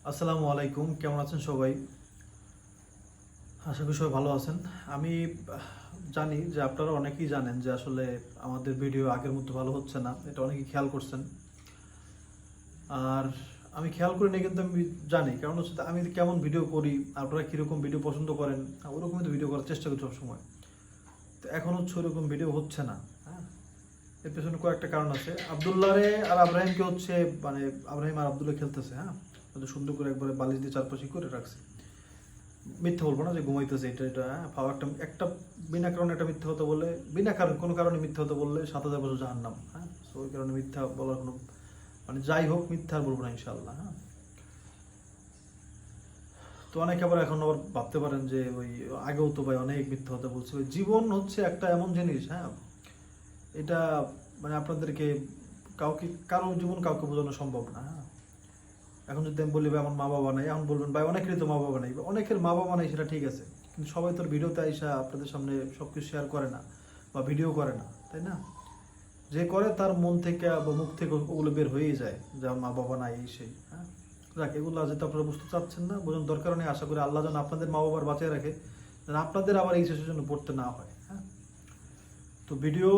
আসসালামু আলাইকুম, কেমন আছেন সবাই? আশা করি সবাই ভালো আছেন। আমি জানি যে আপনারা অনেকেই জানেন যে আসলে আমাদের ভিডিও আগের মতো ভালো হচ্ছে না, এটা অনেকেই খেয়াল করছেন। আর আমি খেয়াল করি না, কিন্তু আমি জানি, কারণ হচ্ছে আমি কেমন ভিডিও করি, আপনারা কীরকম ভিডিও পছন্দ করেন, ওরকমই তো ভিডিও করার চেষ্টা করি সবসময়। তো এখন হচ্ছে ওরকম ভিডিও হচ্ছে না। হ্যাঁ, এর পেছনে কয়েকটা কারণ আছে। আবদুল্লাহরে আর আব্রাহিমকে হচ্ছে মানে আব্রাহিম আর আবদুল্লাহ খেলতেছে। হ্যাঁ, সুন্দর করে একবারে বালিশ দিয়ে চারপাশে করে রাখছে। মিথ্যা বলবো না যে ঘুমাইতেছে, এটা এটা ফাও একটা একটা বিনা কারণে একটা মিথ্যা কথা বললে, বিনা কারণ কোনো কারণে মিথ্যা কথা বললে 7,000 বছর জাহান্নাম। হ্যাঁ, তো ওই কারণে মিথ্যা বলার কোনো মানে যাই হোক মিথ্যা আর বলবো না ইনশাআল্লাহ। হ্যাঁ, তো অনেকে আবার ভাবতে পারেন যে ওই আগেও তো ভাই অনেক মিথ্যা কথা বলছে। ওই জীবন হচ্ছে একটা এমন জিনিস, হ্যাঁ, এটা মানে আপনাদেরকে কারো জীবন কাউকে বোঝানো সম্ভব না। হ্যাঁ, এখন যদি আমি বলি ভাই আমার মা বাবা নাই, এখন বলবেন ভাই অনেকেরই তো মা বাবা নাই। অনেকের মা বাবা নাই সেটা ঠিক আছে, কিন্তু সবাই তোর ভিডিওতে আইসা আপনাদের সামনে সব কিছু শেয়ার করে না বা ভিডিও করে না, তাই না? যে করে তার মন থেকে বা মুখ থেকে ওগুলো বের হয়েই যায় যে আমার মা বাবা নাই এই সেই। হ্যাঁ, যাক, এগুলো যেহেতু আপনারা বুঝতে চাচ্ছেন না, বোঝানোর দরকার নেই। আশা করি আল্লাহ যেন আপনাদের মা বাবার বাঁচিয়ে রাখে, যেন আপনাদের আবার এই শেষের জন্য পড়তে না হয়। হ্যাঁ, তো ভিডিও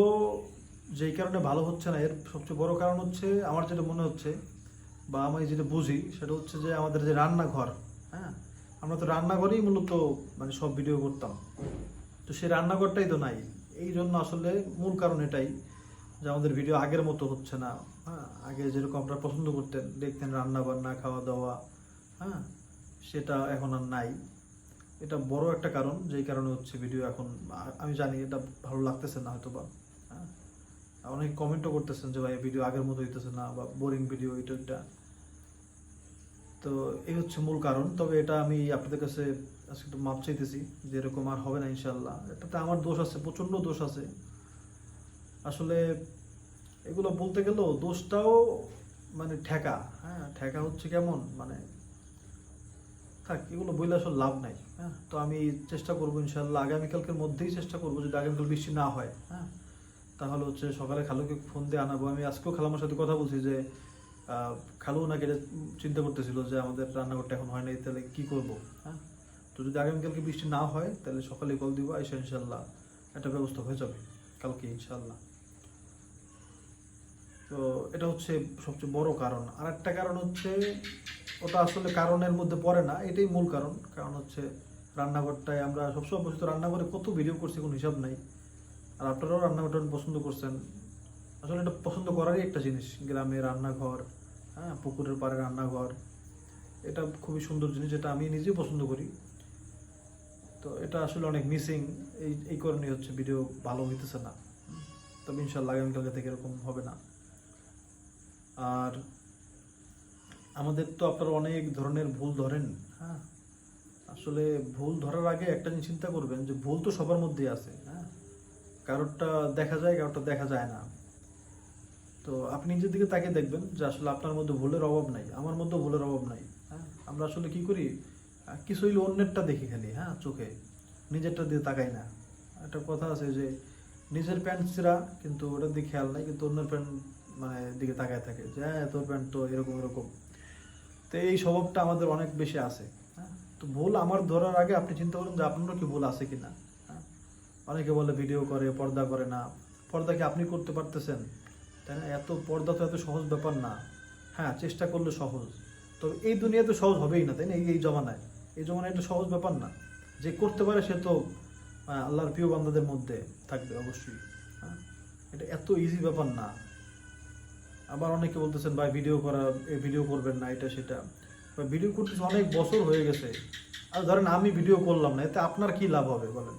যেই কারণে ভালো হচ্ছে না, এর সবচেয়ে বড় কারণ হচ্ছে আমার যেটা মনে হচ্ছে বা আমি যেটা বুঝি সেটা হচ্ছে যে আমাদের যে রান্নাঘর। হ্যাঁ, আমরা তো রান্নাঘরেই মূলত মানে সব ভিডিও করতাম, তো সেই রান্নাঘরটাই তো নাই। এই জন্য আসলে মূল কারণ এটাই যে আমাদের ভিডিও আগের মতো হচ্ছে না। হ্যাঁ, আগে যেরকম আপনারা পছন্দ করতেন, দেখতেন রান্না বান্না খাওয়া দাওয়া, হ্যাঁ, সেটা এখন আর নাই। এটা বড় একটা কারণ, যেই কারণে হচ্ছে ভিডিও এখন আমি জানি এটা ভালো লাগতেছে না হয়তো বা। হ্যাঁ, অনেকে কমেন্টও করতেছেন যে ভাই ভিডিও আগের মতো হইতেছে না বা বোরিং ভিডিও এটা। তো এই হচ্ছে মূল কারণ। তবে এটা আমি আপনাদের কাছে আজকে একটু মাপ চাইতেছি যে এরকম আর হবে না ইনশাল্লাহ। এটাতে আমার দোষ আছে, প্রচণ্ড দোষ আছে আসলে। এগুলো বলতে গেলেও দোষটাও মানে ঠেকা। হ্যাঁ, ঠেকা হচ্ছে কেমন মানে থাক, এগুলো বললে আসলে লাভ নাই। হ্যাঁ, তো আমি চেষ্টা করবো ইনশাল্লাহ আগামীকালকের মধ্যেই চেষ্টা করবো, যদি আগামীকাল বৃষ্টি না হয়। হ্যাঁ, তাহলে হচ্ছে সকালে খালুকে ফোন দিয়ে আনাবো। আমি আজকেও খালামার সাথে কথা বলছি যে খালু নাকি এটা চিন্তা করতেছিল যে আমাদের রান্নাঘরটা এখন হয় নাই, তাহলে কি করব। হ্যাঁ, তো যদি আগামীকালকে বৃষ্টি না হয় তাহলে সকালে কল দিব, আইসা ইনশাল্লাহ একটা ব্যবস্থা হয়ে যাবে কালকে ইনশাল্লাহ। তো এটা হচ্ছে সবচেয়ে বড় কারণ। আর একটা কারণ হচ্ছে, ওটা আসলে কারণের মধ্যে পড়ে না, এটাই মূল কারণ। কারণ হচ্ছে রান্নাঘরটায় আমরা সবসময় বসে, তো রান্নাঘরে কত ভিডিও করছি কোনো হিসাব নাই। আর আপনারাও রান্নাঘরটা পছন্দ করছেন। আসলে এটা পছন্দ করারই একটা জিনিস, গ্রামে রান্নাঘর, হ্যাঁ, পুকুরের পাড়ে রান্নাঘর, এটা খুবই সুন্দর জিনিস, এটা আমি নিজেই পছন্দ করি। তো এটা আসলে অনেক মিসিং, এই কারণেই হচ্ছে ভিডিও ভালো হইতেছে না। তবে ইনশাল্লাহ আগামীকালকে থেকে এরকম হবে না। আর আমাদের তো আপনারা অনেক ধরনের ভুল ধরেন। হ্যাঁ, আসলে ভুল ধরার আগে একটা জিনিস চিন্তা করবেন যে ভুল তো সবার মধ্যেই আছে। হ্যাঁ, কারোরটা দেখা যায়, কারোরটা দেখা যায় না। তো আপনি নিজের দিকে তাকিয়ে দেখবেন যে আসলে আপনার মধ্যে ভুলের অভাব নাই, আমার মধ্যে ভুলের অভাব নাই। হ্যাঁ, আমরা আসলে কি করি, কিছু হইলে অন্যেরটা দেখি খালি। হ্যাঁ, চোখে নিজেরটা দিয়ে তাকাই না। একটা কথা আছে যে নিজের প্যান্ট ছেঁড়া, কিন্তু ওটার দিকে খেয়াল নাই, কিন্তু অন্যের প্যান্ট মানে দিকে তাকায় থাকে যে হ্যাঁ তোর প্যান্ট তো এরকম এরকম। তো এই স্বভাবটা আমাদের অনেক বেশি আছে। হ্যাঁ, তো ভুল আমার ধরার আগে আপনি চিন্তা করুন যে আপনারও কি ভুল আছে কিনা। হ্যাঁ, অনেকে বলে ভিডিও করে, পর্দা করে না। পর্দা কি আপনি করতে পারতেছেন? তাই না? পর্দা তো এত সহজ ব্যাপার না। হ্যাঁ, চেষ্টা করলে সহজ, তো এই দুনিয়াতে সহজ হবেই না, তাই না? এই জমানায়, এই জমানায় এটা সহজ ব্যাপার না। যে করতে পারে সে তো আল্লাহর প্রিয় বান্দাদের মধ্যে থাকবে অবশ্যই। হ্যাঁ, এটা এত ইজি ব্যাপার না। আবার অনেকে বলতেছেন ভাই ভিডিও করা, ভিডিও করবেন না, এটা সেটা। ভিডিও করতেছে অনেক বছর হয়ে গেছে। আর ধরেন আমি ভিডিও করলাম না, এতে আপনার কি লাভ হবে বলেন?